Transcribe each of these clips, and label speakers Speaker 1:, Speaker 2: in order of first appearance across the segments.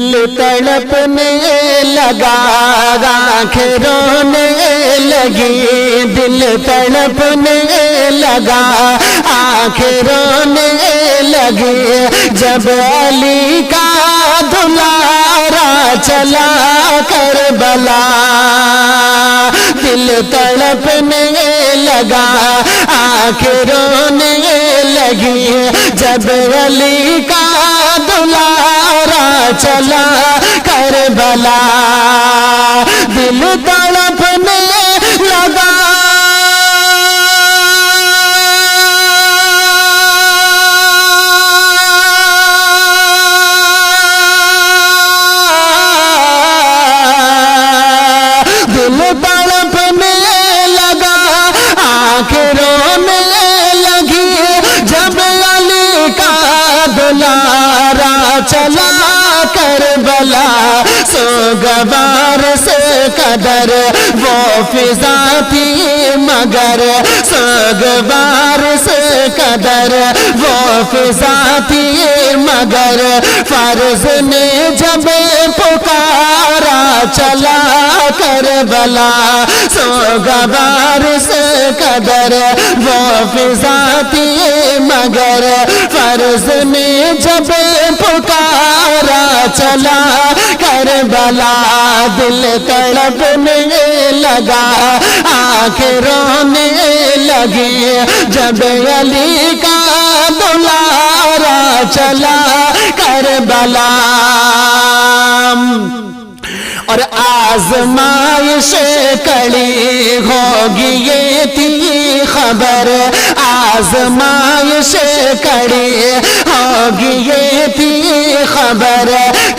Speaker 1: دل تڑپنے لگا آنکھیں رونے لگی، دل تڑپنے لگا آنکھیں رونے لگی، جب علی کا دلارا چلا کربلا، دل تڑپنے لگا آنکھیں رونے لگی، جب علی کا دلارا چلا کربلا، دل تڑپنے لگا چلا کربلا، سوگوار سے قدر وہ فضا تھی مگر، سوگوار سے قدر وہ فضا تھی مگر، فرض نے جب پکارا چلا کربلا، سوگوار سے قدر وہ فضا تھی مگر، فرض نے جب پکارا چلا کربلا، دل تڑپنے لگا آنکھیں رونے لگی، جب علی کا دلارا چلا کربلا، اور آزمائش کڑی ہوگی یہ تھی خبر، آزمائش کڑی ہوگی یہ تھی خبر،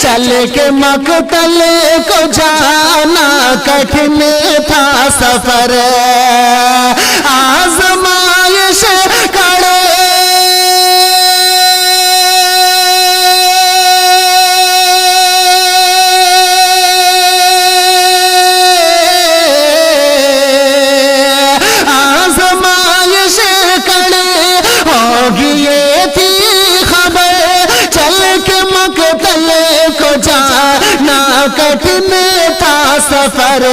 Speaker 1: چل کے مقتل کو جانا کٹھن تھا سفر، آزمائش کڑی کٹھن تھا سفر،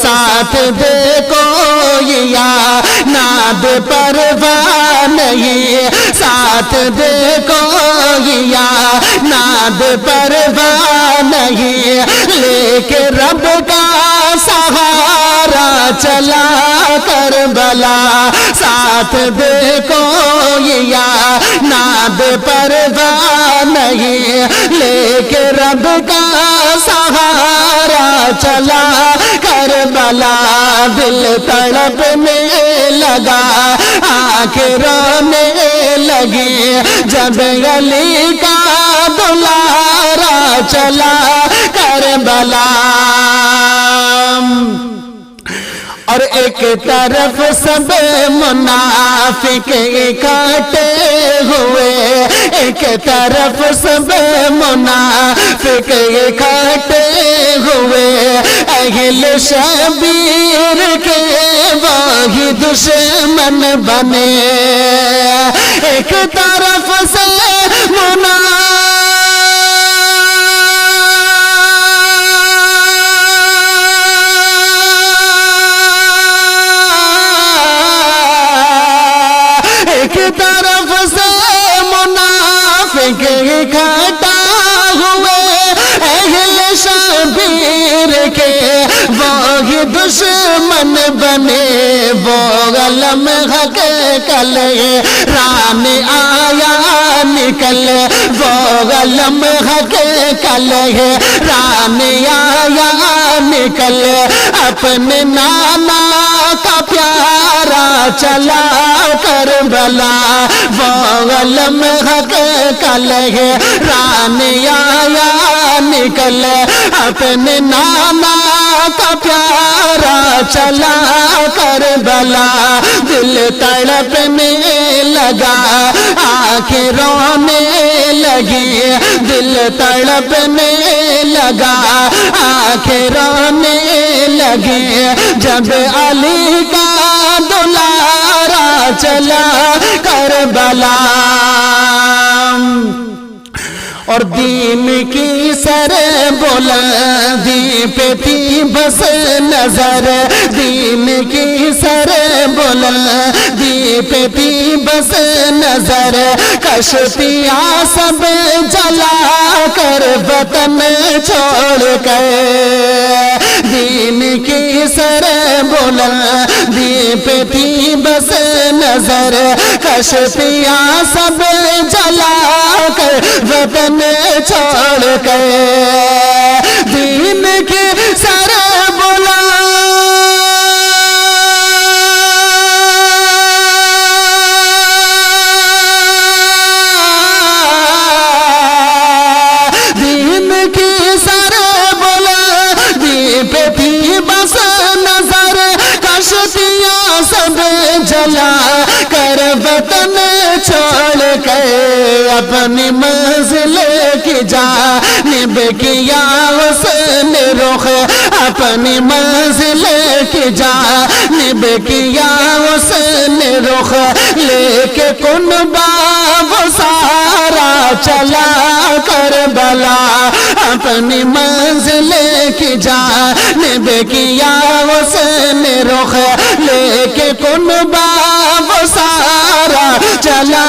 Speaker 1: ساتھ دے کوئی یا ناد پرواہ نہیں، ساتھ دے کوئی یا ناد پرواہ نہیں، لے کے رب کا سہارا چلا کربلا، ساتھ دے کوئی یا ناد پرواہ نہیں، لے کے رب کا سہارا چلا کربلا، دل تڑپنے لگا آنکھیں رونے لگی، جب علی کا دلارا چلا کربلا، اور ایک طرف سب منافق اکٹھے ہوئے، ایک طرف سب منافق اکٹھے ہوئے، اہل شبیر کے وہی دشمن بنے، ایک طرف سے طرف سے منافق اکٹھا ہوئے، اہل شبیر کے وہی دشمن بنے، وہ علم حق کل رام آیا نکل، وہ علم حق کل رام آیا نکل، اپنے نانا کا پیارا چلا کربلا، وہ علم حق کل رام آیا نکل، اپنے نانا کا پیارا چلا کربلا، دل تڑپنے لگا آنکھیں رونے لگی، دل تڑپنے لگا آنکھیں رونے لگی، جب علی کا دلارا چلا کربلا، اور دین کی سر بلندی پہ تھی بس نظر، دین کی سر بلندی پہ تھی بس نظر، کشتیاں سب جلا کر وطن چھوڑ کر، دین کی سر بلندی پہ تھی بس نظر، کشتیاں سب جلا کر وطن چھوڑ کر، دین کی سر جلا کر وطن چھوڑ کر، اپنی منزل کی جانب کیا اس نے رخ، اپنی منزل کی جانب کیا اس نے رخ، لے کے کنبہ وہ سارا چلا کربلا، اپنی منزل کی جانب کیا اس نے رخ، لے کے کنبہ وہ سارا چلا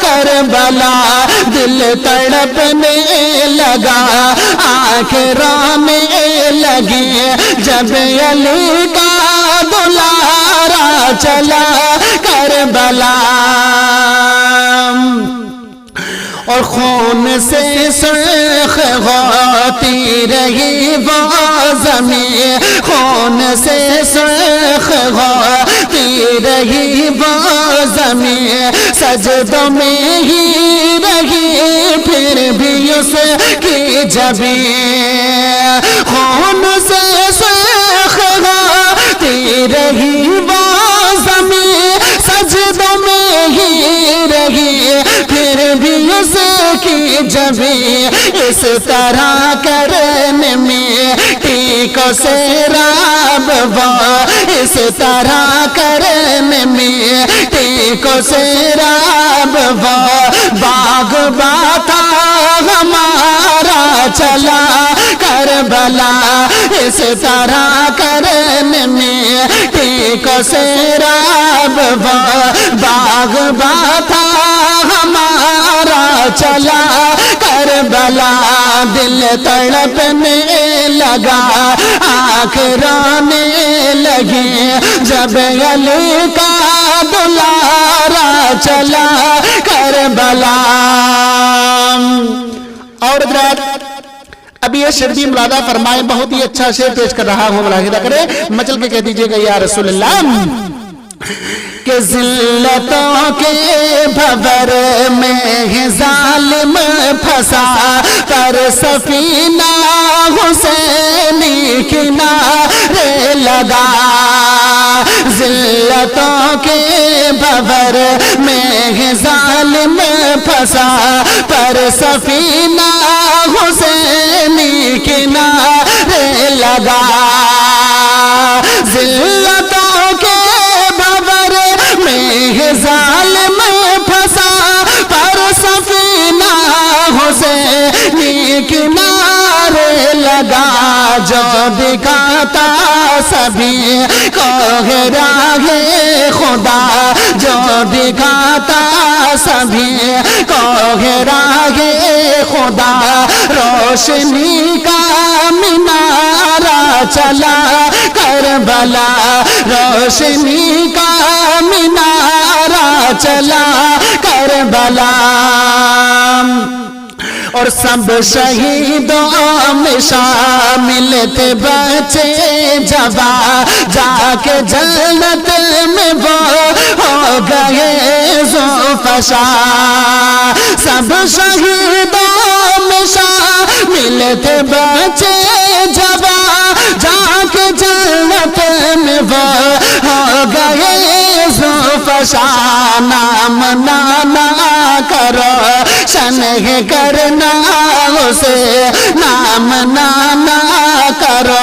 Speaker 1: کربلا، دل تڑپنے لگا آنکھیں رونے لگی، جب علی کا دلارا چلا کربلا، اور خون سے سرخ ہوتی رہی وہ زمین، خون سے سرخ ہوتی رہی وہ زمین، سجدوں میں ہی رہی پھر بھی اس کی جبین، خون سے سرخ ہوتی رہی وہ زمین، سجدوں میں ہی رہی پھر بھی اس کی جبیں، اس طرح کرنے میں ٹیکو سیراب وہ، اس طرح کرنے میں ٹیکو سیراب وہ، باغ باتا ہمارا چلا کربلا، اس طرح کرنے میں ٹیکو سیراب وہ، باغ باتا ہمارا چلا کربلا، دل تڑپنے لگا آنکھ رونے لگی، جب علی کا دلارا چلا کربلا۔ اور حضرات ابھی یہ شربی ملادہ فرمائے، بہت ہی اچھا شعر پیش کر رہا ہوں، ملاحظہ کرے، مچل کے کہہ دیجئے گا یا رسول اللہ، کہ ذلتوں کے بھور میں ظالم پھنسا، پر سفینہ حسینی کنارے لگا، ذلتوں کے بھور میں ظالم پھنسا، پر سفینہ حسینی کنارے لگا، ذلتوں کے میں ظالم پھنسا، پر سفینہ حسینی کنارے لگا، جو دکھاتا سبھی کو ہے راہ خدا، جو دکھاتا سبھی کو ہے راہ خدا، روشنی کا مینارہ چلا کربلا، روشنی کا مینارہ چلا کربلا، اور سب شہیدوں میں شامل تھے بچے جوان، جا کے جنت میں وہ ہو گئے ذوالفشا، سب شہیدوں میں شامل تھے بچے جوان، جا کے جنت میں وہ ہو گئے ذوالفشا، نام نانا کرو شنہ کرنا اسے، نام نانا کرو